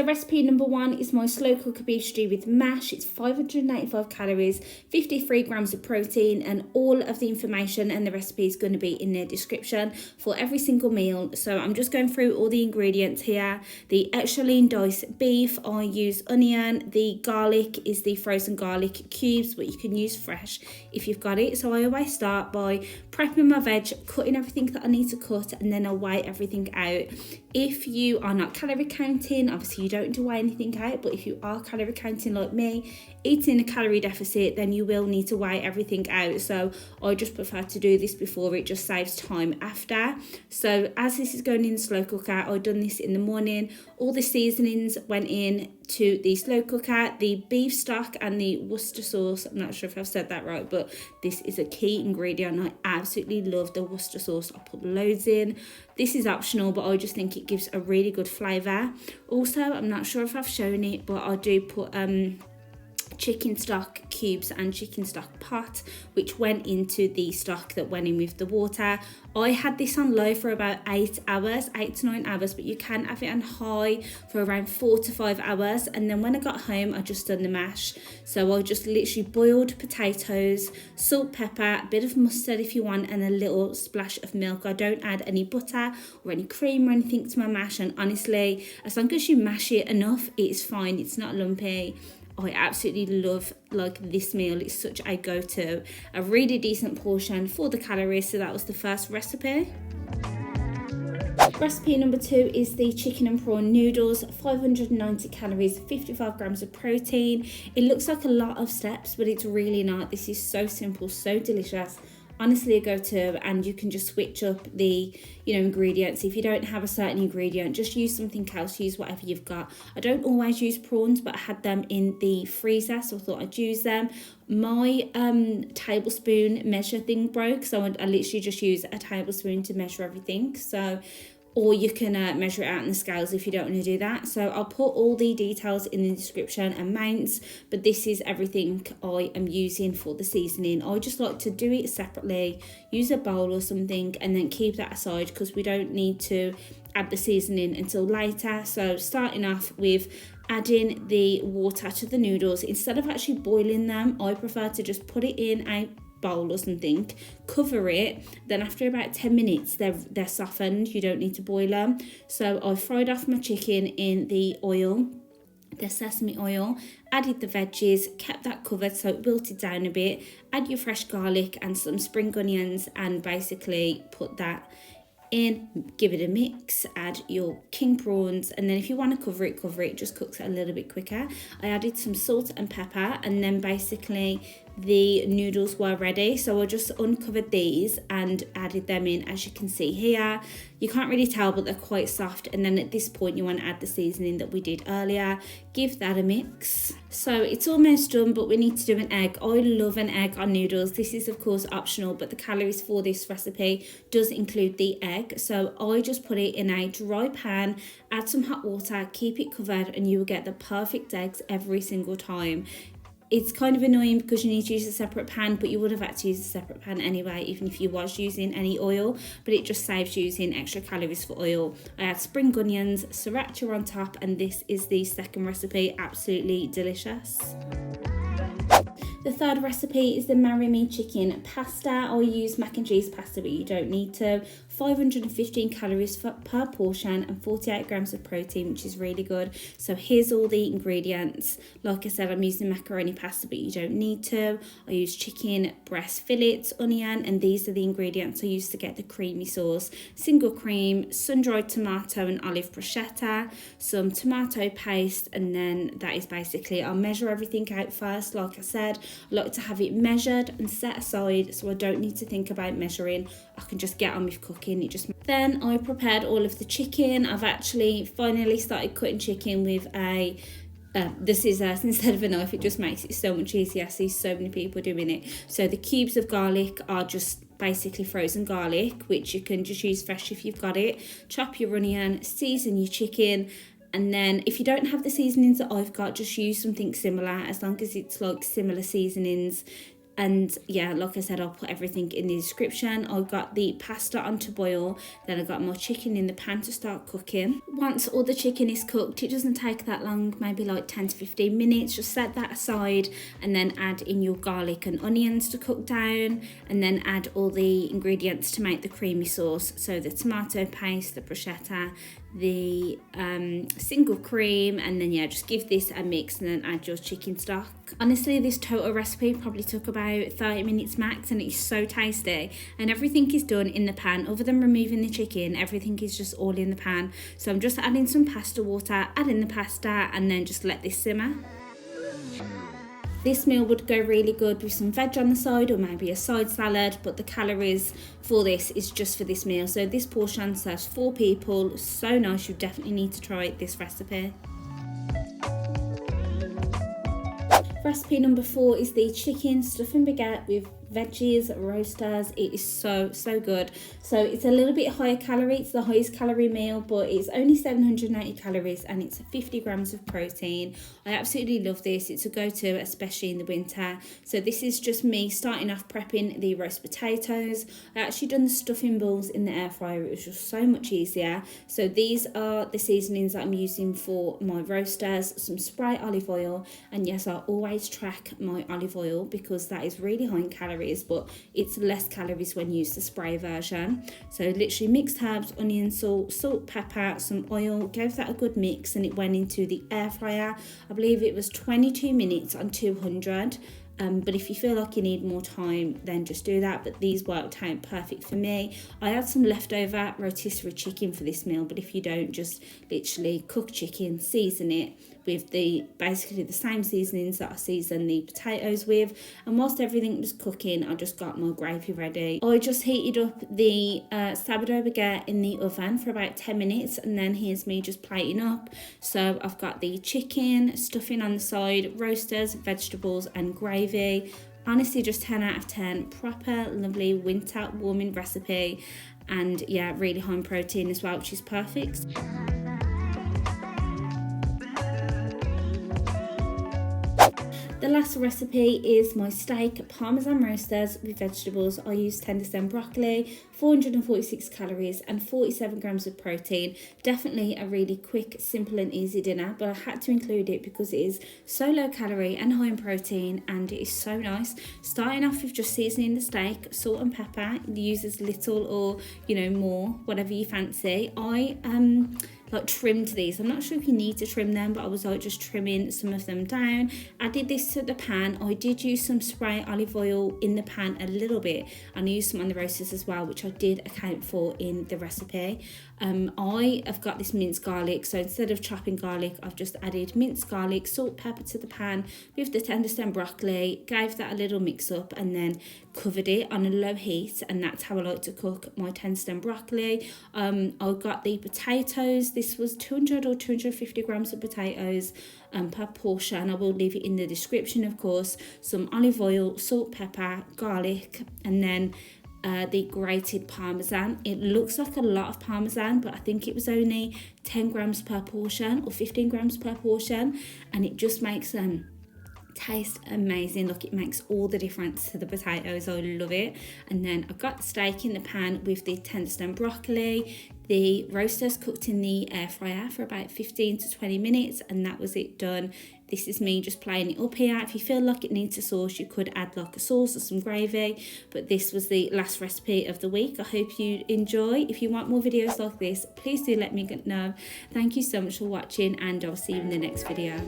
So recipe number 1 is my slow cooker beef stew with mash. It's 585 calories, 53 grams of protein, and all of the information and the recipe is going to be in the description for every single meal. So I'm just going through all the ingredients here. The extra lean diced beef, I use onion. The garlic is the frozen garlic cubes, but you can use fresh if you've got it. So I always start by prepping my veg, cutting everything that I need to cut, and then I'll weigh everything out. If you are not calorie counting, obviously you don't need to weigh anything out, but if you are calorie counting like me, eating a calorie deficit, then you will need to weigh everything out. So I just prefer to do this before, it just saves time after. So as this is going in the slow cooker, I've done this in the morning. All the seasonings went in to the slow cooker. The beef stock and the Worcester sauce, I'm not sure if I've said that right, but this is a key ingredient. I absolutely love the Worcester sauce. I put loads in. This is optional, but I just think it gives a really good flavour. Also, I'm not sure if I've shown it, but I do put chicken stock cubes and chicken stock pot, which went into the stock that went in with the water. I had this on low for about 8 to 9 hours, but you can have it on high for around 4 to 5 hours. And then when I got home, I just done the mash. So I just literally boiled potatoes, salt, pepper, a bit of mustard if you want, and a little splash of milk. I don't add any butter or any cream or anything to my mash, and honestly, as long as you mash it enough, it's fine. It's not lumpy. I absolutely love this meal. It's such a go-to, a really decent portion for the calories. So that was the first recipe. Recipe number 2 is the chicken and prawn noodles, 590 calories, 55 grams of protein. It looks like a lot of steps, but it's really not. This is so simple, so delicious. Honestly a go-to, and you can just switch up the ingredients. If you don't have a certain ingredient, just use something else, use whatever you've got. I don't always use prawns, but I had them in the freezer, so I thought I'd use them. My tablespoon measure thing broke, so I literally just use a tablespoon to measure everything. Or you can measure it out in the scales if you don't want to do that. So I'll put all the details in the description, amounts, but this is everything I am using for the seasoning. I just like to do it separately, use a bowl or something, and then keep that aside because we don't need to add the seasoning until later. So starting off with adding the water to the noodles. Instead of actually boiling them, I prefer to just put it in a bowl or something, cover it, then after about 10 minutes they're softened. You don't need to boil them. So I fried off my chicken in the oil, the sesame oil, added the veggies, kept that covered so it wilted down a bit, add your fresh garlic and some spring onions, and basically put that in, give it a mix, add your king prawns, and then if you want to cover it, just cooks it a little bit quicker. I added some salt and pepper, and then basically the noodles were ready, so I just uncovered these and added them in. As you can see here, you can't really tell, but they're quite soft, and then at this point you want to add the seasoning that we did earlier, give that a mix. So it's almost done, but we need to do an egg. I love an egg on noodles. This is of course optional, but the calories for this recipe does include the egg. So I just put it in a dry pan, add some hot water, keep it covered, and you will get the perfect eggs every single time. It's kind of annoying because you need to use a separate pan, but you would have had to use a separate pan anyway, even if you was using any oil, but it just saves using extra calories for oil. I add spring onions, sriracha on top, and this is the second recipe. Absolutely delicious. The third recipe is the Marry Me chicken pasta. I use mac and cheese pasta, but you don't need to. 515 calories per portion and 48 grams of protein, which is really good. So here's all the ingredients. Like I said, I'm using macaroni pasta, but you don't need to. I use chicken breast fillets, onion, and these are the ingredients I use to get the creamy sauce. Single cream, sun-dried tomato and olive bruschetta, some tomato paste, and then that is basically, I'll measure everything out first. Like I said, I like to have it measured and set aside so I don't need to think about measuring. I can just get on with cooking. Then I prepared all of the chicken. I've actually finally started cutting chicken with the scissors instead of a knife. It just makes it so much easier. I see so many people doing it. So the cubes of garlic are just basically frozen garlic, which you can just use fresh if you've got it. Chop your onion, season your chicken, and then if you don't have the seasonings that I've got, just use something similar, as long as it's like similar seasonings. And yeah, like I said, I'll put everything in the description. I got the pasta onto boil, then I got my chicken in the pan to start cooking. Once all the chicken is cooked, it doesn't take that long, maybe like 10 to 15 minutes. Just set that aside and then add in your garlic and onions to cook down, and then add all the ingredients to make the creamy sauce. So the tomato paste, the bruschetta, the single cream, and then yeah, just give this a mix and then add your chicken stock. Honestly, this total recipe probably took about 30 minutes max, and it's so tasty, and everything is done in the pan. Other than removing the chicken, everything is just all in the pan. So I'm just adding some pasta water, adding the pasta, and then just let this simmer. This meal would go really good with some veg on the side or maybe a side salad, but the calories for this is just for this meal. So this portion serves 4 people. So nice, you definitely need to try this recipe. Recipe number 4 is the chicken stuffing baguette with veggies, roasters. It is so good. So it's a little bit higher calorie. It's the highest calorie meal, but it's only 780 calories and it's 50 grams of protein. I absolutely love this. It's a go-to, especially in the winter. So this is just me starting off prepping the roast potatoes. I actually done the stuffing balls in the air fryer. It was just so much easier. So these are the seasonings that I'm using for my roasters. Some spray olive oil, and yes, I always track my olive oil because that is really high in calories, but it's less calories when you use the spray version. So literally mixed herbs, onion, salt, pepper, some oil, gave that a good mix, and it went into the air fryer. I believe it was 22 minutes on 200. But if you feel like you need more time, then just do that. But these worked out perfect for me. I had some leftover rotisserie chicken for this meal, but if you don't, just literally cook chicken, season it with basically the same seasonings that I season the potatoes with. And whilst everything was cooking, I just got my gravy ready. I just heated up the sourdough baguette in the oven for about 10 minutes, and then here's me just plating up. So I've got the chicken, stuffing on the side, roasters, vegetables and gravy. Honestly, just 10 out of 10. Proper lovely winter warming recipe, and yeah, really high in protein as well, which is perfect. The last recipe is my steak Parmesan roasters with vegetables. I use tender stem broccoli, 446 calories and 47 grams of protein. Definitely a really quick, simple and easy dinner, but I had to include it because it is so low calorie and high in protein, and it is so nice. Starting off with just seasoning the steak, salt and pepper. Use as little or more, whatever you fancy. I trimmed these. I'm not sure if you need to trim them, but I was just trimming some of them down. Added this to the pan. I did use some spray olive oil in the pan a little bit, and I used some on the roasters as well, which I did account for in the recipe. I have got this minced garlic, so instead of chopping garlic, I've just added minced garlic, salt, pepper to the pan with the tender stem broccoli, gave that a little mix up, and then covered it on a low heat, and that's how I like to cook my tender stem broccoli. I got the potatoes. This was 200 or 250 grams of potatoes per portion. I will leave it in the description, of course. Some olive oil, salt, pepper, garlic, and then the grated Parmesan. It looks like a lot of Parmesan, but I think it was only 10 grams per portion or 15 grams per portion, and it just makes them taste amazing. Look, it makes all the difference to the potatoes. I love it. And then I got the steak in the pan with the tender stem broccoli. The roasters cooked in the air fryer for about 15 to 20 minutes, and that was it done. This is me just playing it up here. If you feel like it needs a sauce, you could add like a sauce or some gravy, but this was the last recipe of the week. I hope you enjoy. If you want more videos like this, please do let me know. Thank you so much for watching, and I'll see you in the next video.